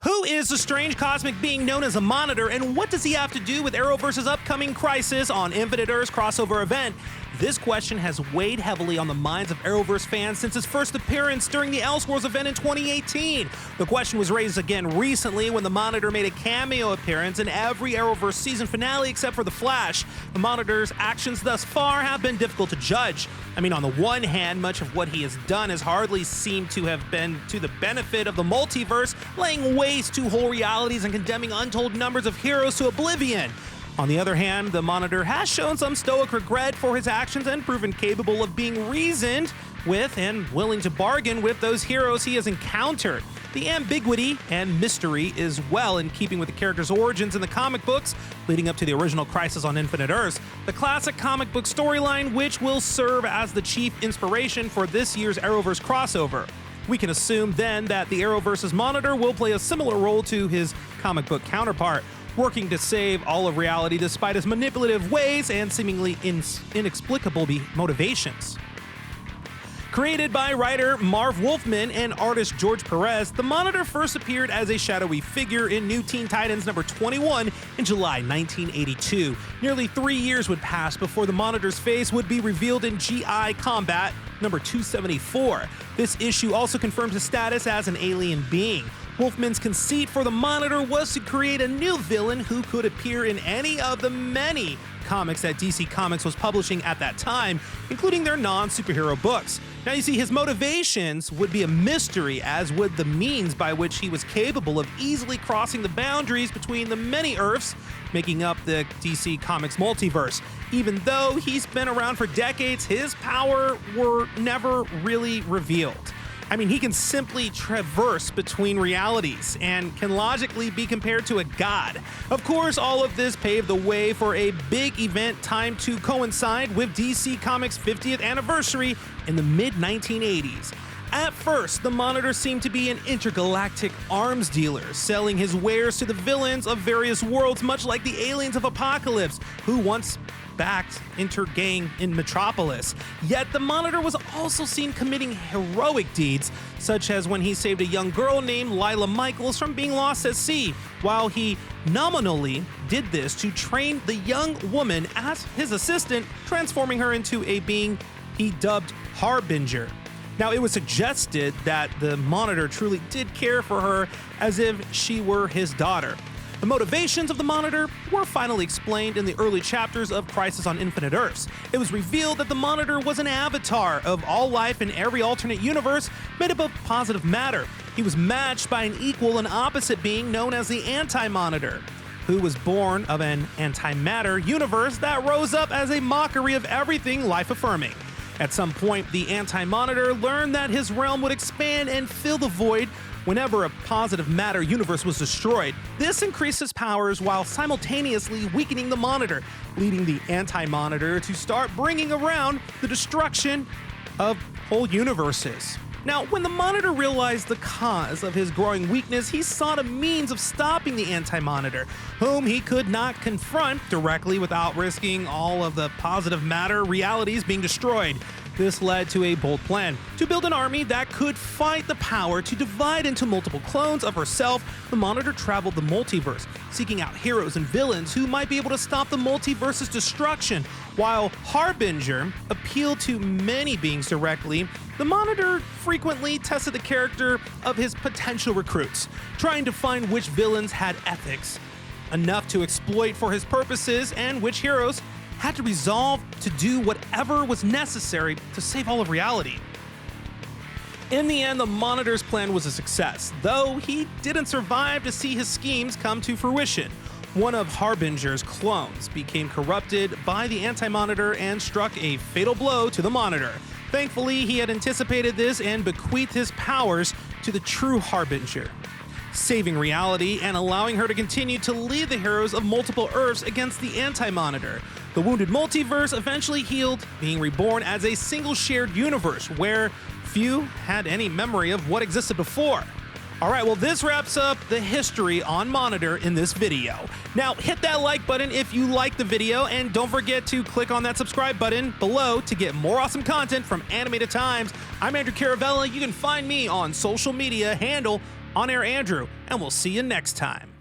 Who is the strange cosmic being known as a Monitor, and what does he have to do with Arrowverse's upcoming Crisis on Infinite Earths crossover event? This question has weighed heavily on the minds of Arrowverse fans since his first appearance during the Elseworlds event in 2018. The question was raised again recently when the Monitor made a cameo appearance in every Arrowverse season finale except for The Flash. The Monitor's actions thus far have been difficult to judge. I mean, on the one hand, much of what he has done has hardly seemed to have been to the benefit of the multiverse, laying waste to whole realities and condemning untold numbers of heroes to oblivion. On the other hand, the Monitor has shown some stoic regret for his actions and proven capable of being reasoned with and willing to bargain with those heroes he has encountered. The ambiguity and mystery is well in keeping with the character's origins in the comic books leading up to the original Crisis on Infinite Earths, the classic comic book storyline which will serve as the chief inspiration for this year's Arrowverse crossover. We can assume then that the Arrowverse's Monitor will play a similar role to his comic book counterpart, working to save all of reality despite his manipulative ways and seemingly inexplicable motivations. Created by writer Marv Wolfman and artist George Perez, the Monitor first appeared as a shadowy figure in New Teen Titans number 21 in July 1982. Nearly 3 years would pass before the Monitor's face would be revealed in G.I. Combat number 274. This issue also confirms his status as an alien being. Wolfman's conceit for the Monitor was to create a new villain who could appear in any of the many comics that DC Comics was publishing at that time, including their non-superhero books. Now you see, his motivations would be a mystery, as would the means by which he was capable of easily crossing the boundaries between the many Earths making up the DC Comics multiverse. Even though he's been around for decades, his power were never really revealed. I mean, he can simply traverse between realities and can logically be compared to a god. Of course, all of this paved the way for a big event timed to coincide with DC Comics' 50th anniversary in the mid-1980s. At first, the Monitor seemed to be an intergalactic arms dealer, selling his wares to the villains of various worlds, much like the aliens of Apocalypse, who once backed Intergang in Metropolis. Yet the Monitor was also seen committing heroic deeds, such as when he saved a young girl named Lila Michaels from being lost at sea, while he nominally did this to train the young woman as his assistant, transforming her into a being he dubbed Harbinger. Now, it was suggested that the Monitor truly did care for her as if she were his daughter. The motivations of the Monitor were finally explained in the early chapters of Crisis on Infinite Earths. It was revealed that the Monitor was an avatar of all life in every alternate universe made up of positive matter. He was matched by an equal and opposite being known as the Anti-Monitor, who was born of an antimatter universe that rose up as a mockery of everything life-affirming. At some point, the Anti-Monitor learned that his realm would expand and fill the void whenever a positive matter universe was destroyed. This increased his powers while simultaneously weakening the Monitor, leading the Anti-Monitor to start bringing around the destruction of whole universes. Now, when the Monitor realized the cause of his growing weakness, he sought a means of stopping the Anti-Monitor, whom he could not confront directly without risking all of the positive matter realities being destroyed. This led to a bold plan to build an army that could fight the power to divide into multiple clones of herself. The Monitor traveled the multiverse, seeking out heroes and villains who might be able to stop the multiverse's destruction. While Harbinger appealed to many beings directly, the Monitor frequently tested the character of his potential recruits, trying to find which villains had ethics enough to exploit for his purposes and which heroes had to resolve to do whatever was necessary to save all of reality. In the end, the Monitor's plan was a success, though he didn't survive to see his schemes come to fruition. One of Harbinger's clones became corrupted by the Anti-Monitor and struck a fatal blow to the Monitor. Thankfully, he had anticipated this and bequeathed his powers to the true Harbinger, saving reality and allowing her to continue to lead the heroes of multiple Earths against the Anti-Monitor. The wounded multiverse eventually healed, being reborn as a single shared universe where few had any memory of what existed before. Alright, well, this wraps up the history on Monitor in this video. Now, hit that like button if you liked the video, and don't forget to click on that subscribe button below to get more awesome content from Animated Times. I'm Andrew Caravella. You can find me on social media handle OnAirAndrew. and we'll see you next time.